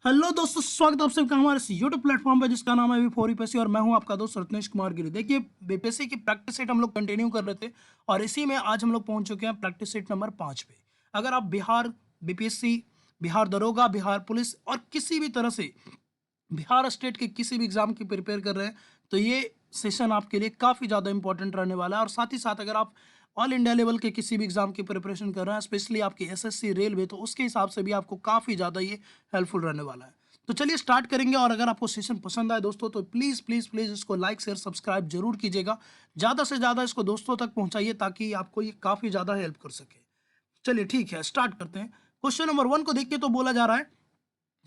Hello दोस्तों, स्वागत है आप सबका हमारे इस यूट्यूब प्लेटफॉर्म पे जिसका नाम है वी4ईपीएससी और मैं हूं आपका दोस्त रत्नेश कुमार गिरी। देखिए, बीपीएससी की प्रैक्टिस सेट हम लोग कंटिन्यू कर रहे थे और इसी में आज हम लोग पहुंच चुके हैं प्रैक्टिस सेट नंबर 5 पे। अगर आप बिहार बीपीएससी, बिहार दरोगा, बिहार पुलिस और किसी भी तरह से बिहार स्टेट के किसी भी एग्जाम की प्रिपेयर कर रहे हैं तो ये सेशन आपके लिए काफ़ी ज़्यादा इंपॉर्टेंट रहने वाला है। और साथ ही साथ अगर आप ऑल इंडिया लेवल के किसी भी एग्जाम की प्रिपरेशन कर रहे हैं, स्पेशली आपकी एसएससी रेलवे, तो उसके हिसाब से भी आपको काफ़ी ज़्यादा ये हेल्पफुल रहने वाला है। तो चलिए स्टार्ट करेंगे। और अगर आपको सेशन पसंद आए दोस्तों तो प्लीज़ प्लीज़ प्लीज़ इसको लाइक शेयर सब्सक्राइब जरूर कीजिएगा। ज़्यादा से ज़्यादा इसको दोस्तों तक पहुँचाइए ताकि आपको ये काफ़ी ज़्यादा हेल्प कर सके। चलिए ठीक है, स्टार्ट करते हैं। क्वेश्चन नंबर 1 को देखिए तो बोला जा रहा है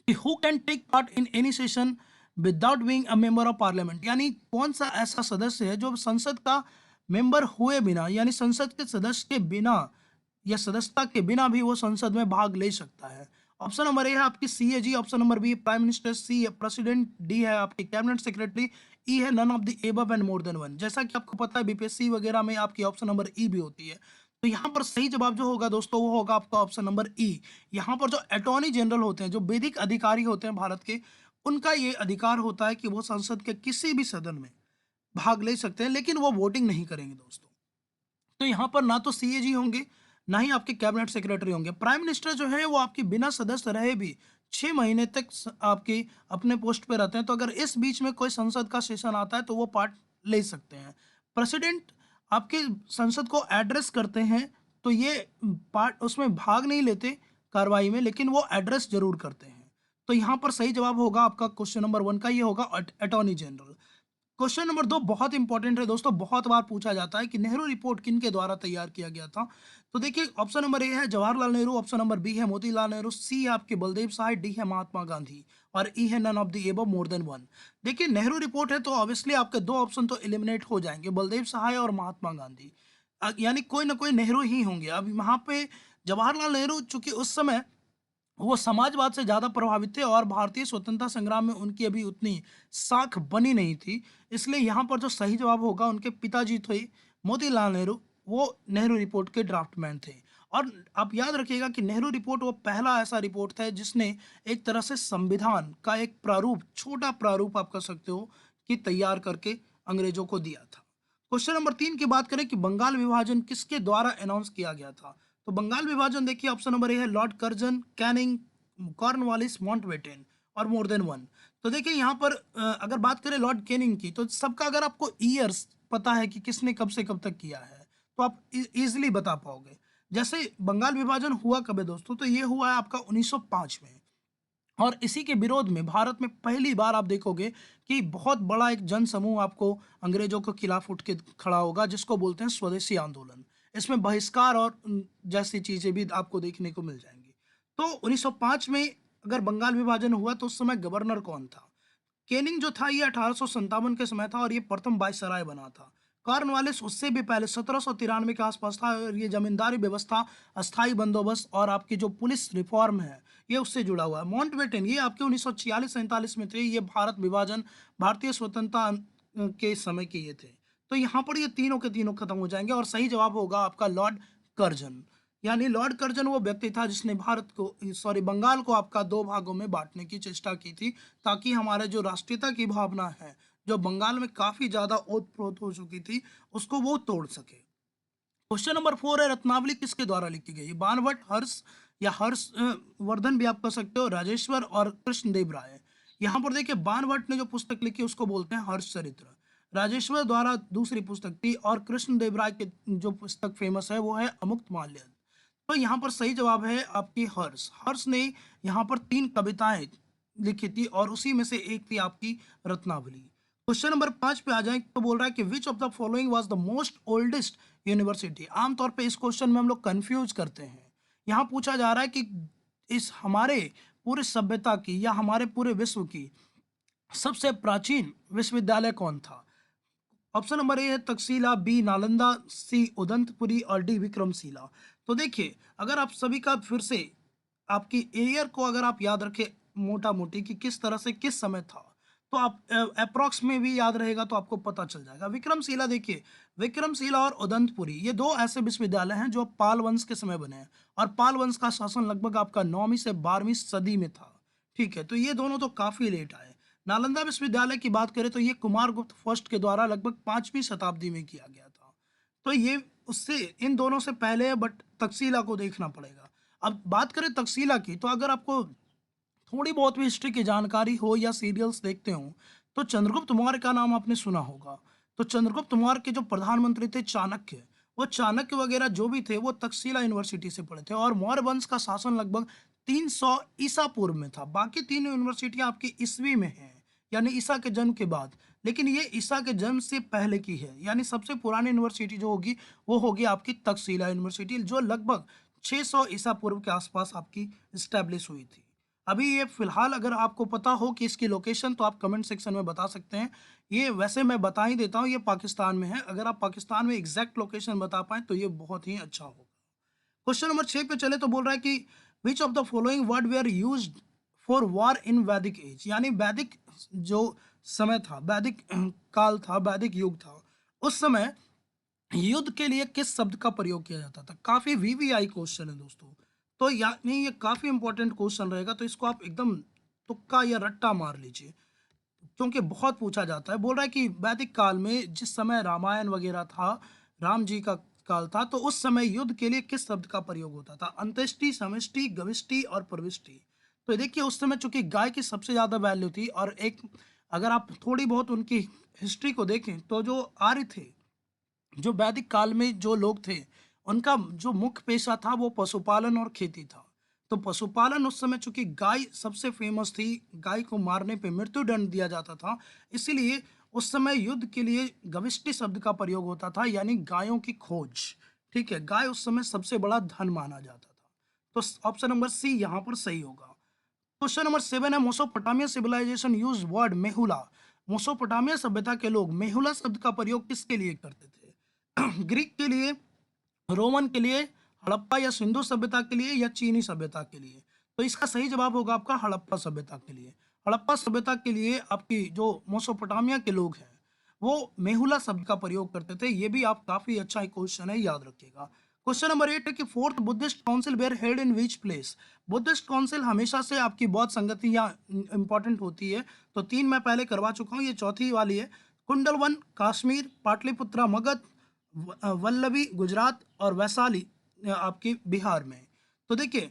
कि who can take part in any session without being a member of parliament, यानी कौन सा ऐसा सदस्य है जो संसद का मेंबर हुए बिना, यानी संसद के सदस्य के बिना या सदस्यता के बिना भी वो संसद में भाग ले सकता है। ऑप्शन नंबर ए है आपकी सी है जी, option number B prime minister, C है प्रेसिडेंट, डी है आपकी कैबिनेट सेक्रेटरी, ई है none of the above and more than one. जैसा कि आपको पता है बीपीएससी वगैरह में आपकी ऑप्शन नंबर ई भी होती है। तो यहाँ पर सही जवाब जो होगा दोस्तों वो होगा आपका ऑप्शन नंबर ई। यहाँ पर जो अटॉर्नी जनरल होते हैं, जो वैधिक अधिकारी होते हैं भारत के, उनका ये अधिकार होता है कि वो संसद के किसी भी सदन में भाग ले सकते हैं, लेकिन वो वोटिंग नहीं करेंगे दोस्तों। तो यहाँ पर ना तो सीएजी होंगे, ना ही आपके कैबिनेट सेक्रेटरी होंगे। प्राइम मिनिस्टर जो है वो आपके बिना सदस्य रहे भी 6 महीने तक आपके अपने पोस्ट पे रहते हैं। तो अगर इस बीच में कोई संसद का सेशन आता है तो वो पार्ट ले सकते हैं। प्रेसिडेंट आपके संसद को एड्रेस करते हैं, तो ये पार्ट उसमें भाग नहीं लेते कार्रवाई में, लेकिन वो एड्रेस जरूर करते हैं। तो यहाँ पर सही जवाब होगा आपका क्वेश्चन नंबर 1 का, ये होगा अटॉर्नी जनरल। क्वेश्चन नंबर 2 बहुत इंपॉर्टेंट है दोस्तों, बहुत बार पूछा जाता है कि नेहरू रिपोर्ट किनके द्वारा तैयार किया गया था। तो देखिए, ऑप्शन नंबर ए है Jawaharlal Nehru, option number B है मोतीलाल नेहरू, सी है आपके बलदेव सहाय, डी है महात्मा गांधी और ई है none of the above more than one. देखिए, नेहरू रिपोर्ट है तो ऑब्वियसली आपके दो ऑप्शन तो एलिमिनेट हो जाएंगे, बलदेव सहाय और महात्मा गांधी। यानी कोई ना कोई नेहरू ही होंगे। अब वहां पे जवाहरलाल नेहरू चूंकि उस समय वो समाजवाद से ज़्यादा प्रभावित थे और भारतीय स्वतंत्रता संग्राम में उनकी अभी उतनी साख बनी नहीं थी, इसलिए यहाँ पर जो सही जवाब होगा उनके पिताजी थे मोतीलाल नेहरू, वो नेहरू रिपोर्ट के ड्राफ्टमैन थे। और आप याद रखिएगा कि नेहरू रिपोर्ट वो पहला ऐसा रिपोर्ट था जिसने एक तरह से संविधान का एक प्रारूप, छोटा प्रारूप आप कह सकते हो, कि तैयार करके अंग्रेजों को दिया था। क्वेश्चन नंबर 3 की बात करें कि बंगाल विभाजन किसके द्वारा अनाउंस किया गया था। तो बंगाल विभाजन देखिए, ऑप्शन नंबर ए है Lord Curzon, Canning, Cornwallis, Mountbatten और मोर देन वन। तो देखिए यहाँ पर अगर बात करें लॉर्ड कैनिंग की, तो सबका अगर आपको ईयर्स पता है कि किसने कब से कब तक किया है तो आप इजीली बता पाओगे। जैसे बंगाल विभाजन हुआ कब है दोस्तों, तो ये हुआ है आपका 1905 में। और इसी के विरोध में भारत में पहली बार आप देखोगे कि बहुत बड़ा एक जन समूह आपको अंग्रेजों के खिलाफ उठ के खड़ा होगा, जिसको बोलते हैं स्वदेशी आंदोलन। इसमें बहिष्कार और जैसी चीजें भी आपको देखने को मिल जाएंगी। तो 1905 में अगर बंगाल विभाजन हुआ तो उस समय गवर्नर कौन था? केनिंग जो था ये 1857 के समय था और ये प्रथम वायसराय बना था। कॉर्नवालिस उससे भी पहले 1793 के आसपास था और ये जमींदारी व्यवस्था, अस्थाई बंदोबस्त और आपकी जो पुलिस रिफॉर्म है ये उससे जुड़ा हुआ है। माउंटबेटन ये आपके 1946-47 में थे, ये भारत विभाजन, भारतीय स्वतंत्रता के समय के ये थे। तो यहाँ पर ये तीनों के तीनों खत्म हो जाएंगे और सही जवाब होगा आपका लॉर्ड कर्जन। यानी लॉर्ड कर्जन वो व्यक्ति था जिसने भारत को, सॉरी, बंगाल को आपका दो भागों में बांटने की चेष्टा की थी, ताकि हमारे जो राष्ट्रीयता की भावना है, जो बंगाल में काफी ज्यादा ओतप्रोत हो चुकी थी, उसको वो तोड़ सके। क्वेश्चन नंबर 4 है रत्नावली किसके द्वारा लिखी गई? बाणभट्ट, हर्ष या हर्ष वर्धन भी आप कह सकते हो, राजेश्वर और कृष्णदेव राय। यहाँ पर देखिए, बाणभट्ट ने जो पुस्तक लिखी उसको बोलते हैं हर्ष चरित्र। राजेश्वर द्वारा दूसरी पुस्तक थी और कृष्णदेव राय की जो पुस्तक फेमस है वो है अमुक्त माल्यद। तो यहाँ पर सही जवाब है आपकी हर्ष। हर्ष ने यहाँ पर 3 कविताएं लिखी थी और उसी में से एक थी आपकी रत्नावली। क्वेश्चन नंबर 5 पे आ जाए तो बोल रहा है कि which of the following was the most oldest university. आमतौर पे इस क्वेश्चन में हम लोग कंफ्यूज करते हैं। यहाँ पूछा जा रहा है कि इस हमारे पूरे सभ्यता की या हमारे पूरे विश्व की सबसे प्राचीन विश्वविद्यालय कौन था? ऑप्शन नंबर ए है तक्षशिला, बी नालंदा, सी उदंतपुरी और डी विक्रमशिला। तो देखिए, अगर आप सभी का फिर से आपकी ईयर को अगर आप याद रखें मोटा मोटी कि किस तरह से किस समय था, तो आप अप्रॉक्स में भी याद रहेगा तो आपको पता चल जाएगा। विक्रमशिला देखिए, विक्रमशिला और उदंतपुरी ये दो ऐसे विश्वविद्यालय हैं जो पाल वंश के समय बने हैं और पाल वंश का शासन लगभग आपका 9वीं से 12वीं सदी में था। ठीक है, तो ये दोनों तो काफ़ी लेट आए। नालंदा विश्वविद्यालय की बात करें तो ये कुमारगुप्त फर्स्ट के द्वारा लगभग 5वीं शताब्दी में किया गया था। तो ये उससे इन दोनों से पहले है, बट तक्षशिला को देखना पड़ेगा। अब बात करें तक्षशिला की, तो अगर आपको थोड़ी बहुत भी हिस्ट्री की जानकारी हो या सीरियल्स देखते हो, तो चंद्रगुप्त मौर्य का नाम आपने सुना होगा। तो चंद्रगुप्त मौर्य के जो प्रधानमंत्री थे चाणक्य, वो चाणक्य वगैरह जो भी थे वो तक्षशिला यूनिवर्सिटी से पढ़े थे, और मौर्य वंश का शासन लगभग 300 ईसा पूर्व में था। बाकी तीन यूनिवर्सिटियां आपकी ईस्वी में हैं, यानी ईसा के जन्म के बाद। लेकिन ये ईसा के जन्म से पहले की है, यानी सबसे पुरानी यूनिवर्सिटी जो होगी वो होगी आपकी तक्षशिला यूनिवर्सिटी, जो लगभग 600 ईसा पूर्व के आसपास आपकी स्टैब्लिश हुई थी। अभी ये फिलहाल अगर आपको पता हो कि इसकी लोकेशन, तो आप कमेंट सेक्शन में बता सकते हैं। ये वैसे मैं बता ही देता हूँ, ये पाकिस्तान में है। अगर आप पाकिस्तान में एग्जैक्ट लोकेशन बता पाएँ तो ये बहुत ही अच्छा होगा। क्वेश्चन नंबर 6 पे चले तो बोल रहा है कि which of the following word were used for war in Vedic age, यानी वैदिक जो समय था, वैदिक काल था, वैदिक युग था, उस समय युद्ध के लिए किस शब्द का प्रयोग किया जाता था। काफी वीवीआई क्वेश्चन है दोस्तों, तो यानी ये काफी इंपॉर्टेंट क्वेश्चन रहेगा, तो इसको आप एकदम तुक्का या रट्टा मार लीजिए, क्योंकि बहुत पूछा जाता है। बोल रहा है कि वैदिक काल में जिस समय रामायण वगैरह था, राम जी का काल था, तो उस समय युद्ध के लिए किस शब्द का प्रयोग होता था। अंत्येष्टि, समष्टि, गविष्टि और प्रविष्टि। तो देखिए उस समय चूंकि गाय की सबसे ज्यादा वैल्यू थी, और एक अगर आप थोड़ी बहुत उनकी हिस्ट्री को देखें तो जो आर्य थे, जो वैदिक काल में जो लोग थे, उनका जो मुख्य पेशा था वो पशुपालन और खेती था। तो पशुपालन उस समय चूंकि गाय सबसे फेमस थी, गाय को मारने पे मृत्युदंड दिया जाता था, इसीलिए उस समय युद्ध के लिए गविष्टि शब्द का प्रयोग होता था, यानी गायों की खोज। ठीक है, गाय उस समय सबसे बड़ा धन माना जाता था। तो ऑप्शन नंबर सी यहाँ पर सही होगा। क्वेश्चन नंबर 7 है, मोसोपोटामिया सिविलाइजेशन यूज वर्ड मेहुला। मोसोपोटामिया सभ्यता के लोग मेहुला शब्द का प्रयोग किसके लिए करते थे? ग्रीक के लिए, रोमन के लिए, हड़प्पा या सिंधु सभ्यता के लिए, या चीनी सभ्यता के लिए। तो इसका सही जवाब होगा आपका हड़प्पा सभ्यता के लिए। हड़प्पा सभ्यता के लिए आपकी जो मोसोपोटामिया के लोग हैं वो मेहुला शब्द का प्रयोग करते थे। ये भी आप काफी अच्छा क्वेश्चन है, याद रखिएगा। क्वेश्चन नंबर 8 है कि fourth Buddhist council where held in which place. Buddhist council हमेशा से आपकी बौद्ध संगति या इंपॉर्टेंट होती है, तो तीन मैं पहले करवा चुका हूँ, ये चौथी वाली है। कुंडलवन कश्मीर, पाटलिपुत्रा मगध, वल्लभी गुजरात, और वैशाली आपकी बिहार में। तो देखिए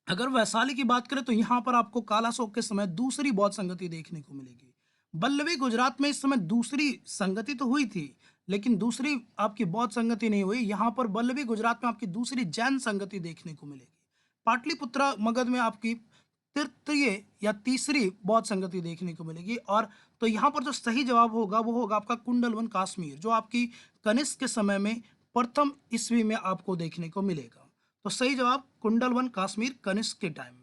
अगर वैशाली की बात करें तो यहाँ पर आपको कालाशोक के समय दूसरी बौद्ध संगति देखने को मिलेगी। वल्लभी गुजरात में इस समय दूसरी संगति तो हुई थी, लेकिन दूसरी आपकी बौद्ध संगति नहीं हुई। यहाँ पर वल्लभी गुजरात में आपकी दूसरी जैन संगति देखने को मिलेगी। पाटलिपुत्रा मगध में आपकी तृतीय या तीसरी बौद्ध संगति देखने को मिलेगी। और तो यहाँ पर जो सही जवाब होगा वो होगा आपका कुंडलवन कश्मीर, जो आपकी कनिष्क के समय में प्रथम ईस्वी में आपको देखने को मिलेगा। तो सही जवाब कुंडलवन कश्मीर कनिष्क के टाइम में।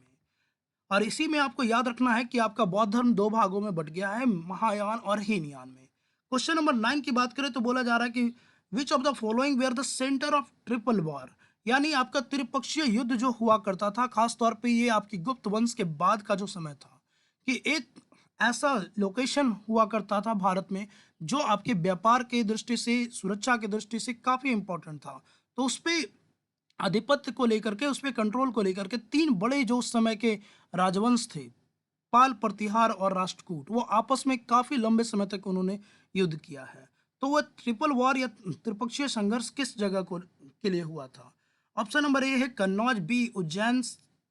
और इसी में आपको याद रखना है कि आपका बौद्ध धर्म दो भागों में बट गया है, महायान और हीनयान में। क्वेश्चन नंबर 9 की बात करें तो बोला जा रहा है कि which of the following were the centre of triple war, यानी आपका त्रिपक्षीय युद्ध जो हुआ करता था, खास तौर पे ये आपकी गुप्त वंश के बाद का जो समय था, कि एक ऐसा लोकेशन हुआ करता था भारत में जो आपके व्यापार के दृष्टि से, सुरक्षा की दृष्टि से काफी इंपॉर्टेंट था। तो उस पे आधिपत्य को लेकर के, उस पे कंट्रोल को लेकर के तीन बड़े जो उस समय के राजवंश थे, पाल, प्रतिहार और राष्ट्रकूट, वो आपस में काफी लंबे समय तक उन्होंने युद्ध किया है। तो वह ट्रिपल वॉर या त्रिपक्षीय संघर्ष किस जगह को के लिए हुआ था? ऑप्शन नंबर ए है कन्नौज, बी उज्जैन,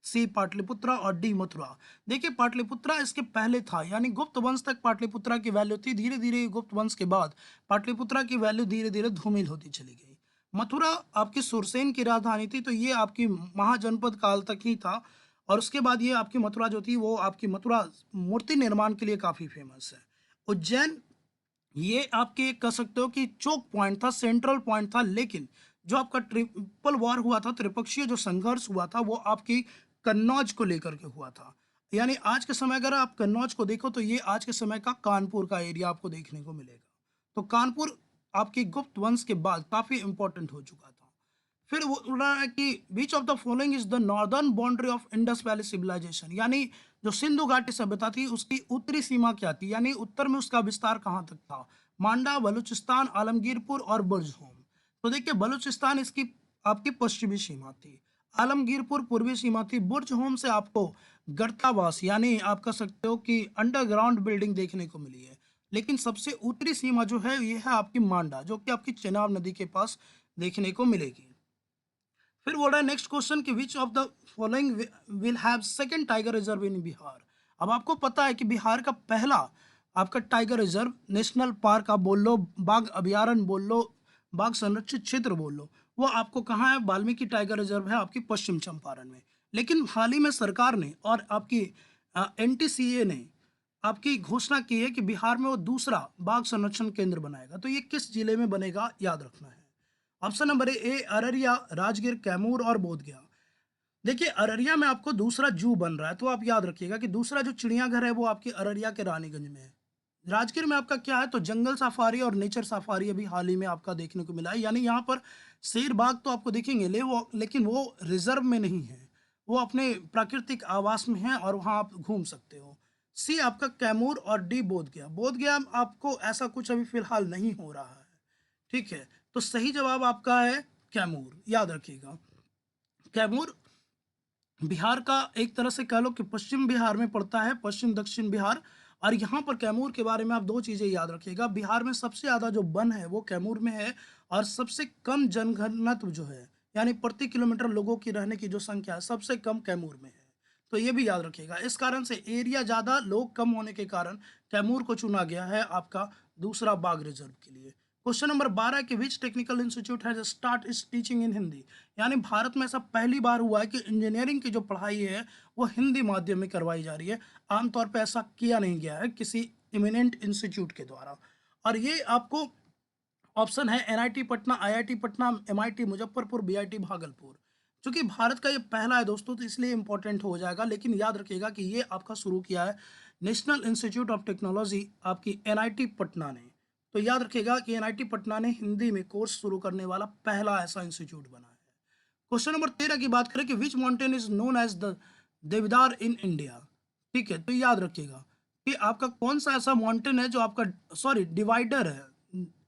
सी पाटलिपुत्रा और डी मथुरा। देखिए पाटलिपुत्रा इसके पहले था, यानी गुप्त वंश तक पाटलिपुत्रा की वैल्यू थी। धीरे धीरे गुप्त वंश के बाद पाटलिपुत्रा की वैल्यू धीरे धीरे धूमिल होती चली गई। मथुरा आपकी सुरसेन की राजधानी थी, तो ये आपकी महाजनपद काल तक ही था। और उसके बाद ये आपकी मथुरा जो थी वो आपकी मथुरा मूर्ति निर्माण के लिए काफी फेमस है। उज्जैन ये आपके कह सकते हो कि चोक पॉइंट था, सेंट्रल पॉइंट था। लेकिन जो आपका ट्रिपल वॉर हुआ था, त्रिपक्षीय जो संघर्ष हुआ था, वो आपकी कन्नौज को लेकर के हुआ था। यानी आज के समय अगर आप कन्नौज को देखो तो ये आज के समय का कानपुर का एरिया आपको देखने को मिलेगा। तो कानपुर आपके गुप्त वंश के बाद काफी इंपॉर्टेंट हो चुका था। फिर वो बोल रहा है कि which of the following is the northern boundary of Indus valley civilization, यानी जो सिंधु घाटी सभ्यता थी उसकी उत्तरी सीमा क्या थी, यानी उत्तर में उसका विस्तार कहाँ तक था? मांडा, बलूचिस्तान, आलमगीरपुर और बुर्जहोम। तो देखिए बलूचिस्तान इसकी आपकी पश्चिमी सीमा थी, आलमगीरपुर पूर्वी सीमा थी, बुर्जहोम से आपको गर्तावास यानी आप कह सकते हो कि अंडरग्राउंड बिल्डिंग देखने को मिली है। लेकिन सबसे उत्तरी सीमा जो है ये है आपकी मांडा, जो कि आपकी चेनाब नदी के पास देखने को मिलेगी। फिर बोल रहा है नेक्स्ट क्वेश्चन कि which of the following will have second tiger reserve in Bihar. अब आपको पता है कि बिहार का पहला आपका टाइगर रिजर्व, नेशनल पार्क आप बोल लो, बाघ अभयारण्य बोल लो, बाघ संरक्षित क्षेत्र बोल लो, वो आपको कहाँ है? वाल्मीकि टाइगर रिजर्व है आपकी पश्चिम चंपारण में। लेकिन हाल ही में सरकार ने और आपकी एनटीसीए ने आपकी घोषणा की है कि बिहार में वो दूसरा बाघ संरक्षण केंद्र बनाएगा। तो ये किस जिले में बनेगा, याद रखना है। ऑप्शन नंबर ए अररिया, राजगीर, कैमूर और बोधगया। देखिए अररिया में आपको दूसरा जू बन रहा है, तो आप याद रखिएगा कि दूसरा जो चिड़ियाघर है वो आपकी अररिया के रानीगंज में है। राजगीर में आपका क्या है? तो जंगल सफारी और नेचर सफारी अभी हाल ही में आपका देखने को मिला है, यानी यहाँ पर शेर बाघ तो आपको दिखेंगे लेकिन वो रिजर्व में नहीं है, वो अपने प्राकृतिक आवास में है और वहाँ आप घूम सकते हो। सी आपका कैमूर और डी बोधगया। बोधगया आपको ऐसा कुछ अभी फिलहाल नहीं हो रहा है, ठीक है। तो सही जवाब आपका है कैमूर, याद रखिएगा। कैमूर बिहार का एक तरह से कह लो कि पश्चिम बिहार में पड़ता है, पश्चिम दक्षिण बिहार। और यहाँ पर कैमूर के बारे में आप दो चीज़ें याद रखिएगा, बिहार में सबसे ज़्यादा जो वन है वो कैमूर में है, और सबसे कम जनघनत्व जो है यानी प्रति किलोमीटर लोगों की रहने की जो संख्या है सबसे कम कैमूर में है। तो ये भी याद रखिएगा। इस कारण से एरिया ज़्यादा, लोग कम होने के कारण कैमूर को चुना गया है आपका दूसरा बाघ रिजर्व के लिए। क्वेश्चन नंबर 12 कि which technical institute has start is teaching in Hindi. यानी भारत में ऐसा पहली बार हुआ है कि इंजीनियरिंग की जो पढ़ाई है वो हिंदी माध्यम में करवाई जा रही है। आमतौर पे ऐसा किया नहीं गया है किसी इमिनेंट इंस्टीट्यूट के द्वारा। और ये आपको ऑप्शन है NIT Patna, IIT Patna, MIT Muzaffarpur, BIT Bhagalpur. चूंकि भारत का ये पहला है दोस्तों तो इसलिए इंपॉर्टेंट हो जाएगा, लेकिन याद रखिएगा कि ये आपका शुरू किया है नेशनल इंस्टीट्यूट ऑफ टेक्नोलॉजी आपकी एनआईटी पटना ने। तो याद रखिएगा कि एनआईटी पटना ने हिंदी में कोर्स शुरू करने वाला पहला ऐसा इंस्टीट्यूट बना है। क्वेश्चन नंबर 13 की बात करें कि which mountain is known as the deodar in India. ठीक है, तो याद रखिएगा कि आपका कौन सा ऐसा माउंटेन है जो आपका, सॉरी डिवाइडर है,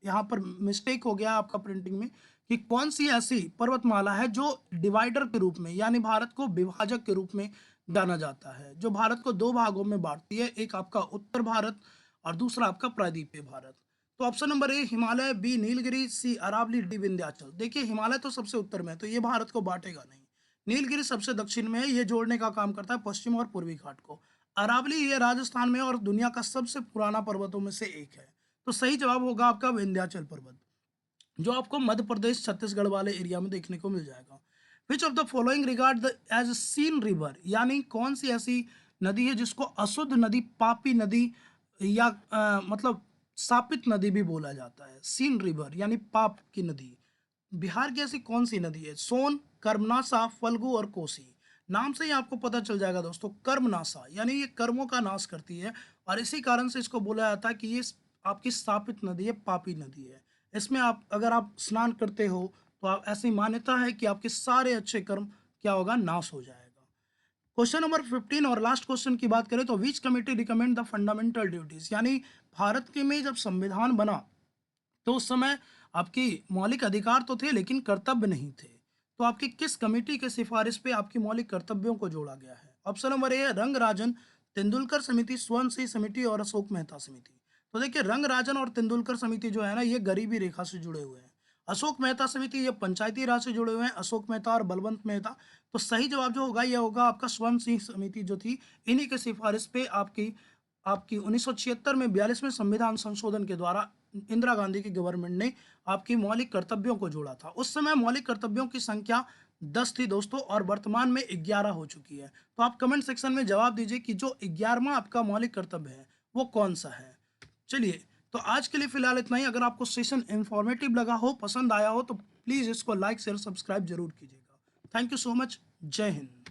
यहाँ पर मिस्टेक हो गया आपका प्रिंटिंग में, कि कौन सी ऐसी पर्वतमाला है जो डिवाइडर के रूप में यानी भारत को विभाजक के रूप में जाना जाता है, जो भारत को दो भागों में बांटती है, एक आपका उत्तर भारत और दूसरा आपका प्रायद्वीपीय भारत। तो option number A Himalaya, B Nilgiri, C Aravalli, D Vindhyachal. देखिए हिमालय तो सबसे उत्तर में है तो ये भारत को बांटेगा नहीं। नीलगिरी सबसे दक्षिण में है, ये जोड़ने का काम करता है पश्चिम और पूर्वी घाट को। अरावली ये राजस्थान में और दुनिया का सबसे पुराना पर्वतों में से एक है। तो सही जवाब होगा आपका विंध्याचल पर्वत, जो आपको मध्य प्रदेश छत्तीसगढ़ वाले एरिया में देखने को मिल जाएगा। Which of the following regard the as seen river. यानी कौन सी ऐसी नदी है जिसको अशुद्ध नदी, पापी नदी या मतलब सापित नदी भी बोला जाता है। सीन रिवर यानी पाप की नदी। बिहार की ऐसी कौन सी नदी है? सोन, कर्मनाशा, फल्गु और कोसी। नाम से ही आपको पता चल जाएगा दोस्तों, कर्मनाशा यानी ये कर्मों का नाश करती है, और इसी कारण से इसको बोला जाता है कि ये आपकी स्थापित नदी है, पापी नदी है। इसमें आप अगर आप स्नान करते हो तो आप, ऐसी मान्यता है कि आपके सारे अच्छे कर्म क्या होगा, नाश हो जाएगा। क्वेश्चन नंबर 15 और लास्ट क्वेश्चन की बात करें तो विच committee recommend the fundamental duties. यानी भारत के में जब संविधान बना तो उस समय आपकी मौलिक अधिकार तो थे लेकिन कर्तव्य नहीं थे। तो आपकी किस कमेटी के सिफारिश पे आपकी मौलिक कर्तव्यों को जोड़ा गया है? ऑप्शन नंबर ए रंगराजन, तेंदुलकर समिति, स्वर्ण सिंह समिति और अशोक मेहता समिति। तो देखिए रंगराजन और तेंदुलकर समिति जो है ना ये गरीबी रेखा से जुड़े हुए हैं। अशोक मेहता समिति ये पंचायती राज से जुड़े हुए हैं, अशोक मेहता और बलवंत मेहता। तो सही जवाब जो होगा ये होगा आपका स्वर्ण सिंह समिति जो थी, इन्हीं के सिफारिश पे आपकी आपकी 1976 में 42वें संविधान संशोधन के द्वारा इंदिरा गांधी की गवर्नमेंट ने आपकी मौलिक कर्तव्यों को जोड़ा था। उस समय मौलिक कर्तव्यों की संख्या 10 थी दोस्तों, और वर्तमान में 11 हो चुकी है। तो आप कमेंट सेक्शन में जवाब दीजिए कि जो 11वां आपका मौलिक कर्तव्य है वो कौन सा है। चलिए, तो आज के लिए फिलहाल इतना ही। अगर आपको सेशन इंफॉर्मेटिव लगा हो, पसंद आया हो, तो प्लीज़ इसको लाइक शेयर सब्सक्राइब जरूर कीजिएगा। Thank you so much. जय हिंद।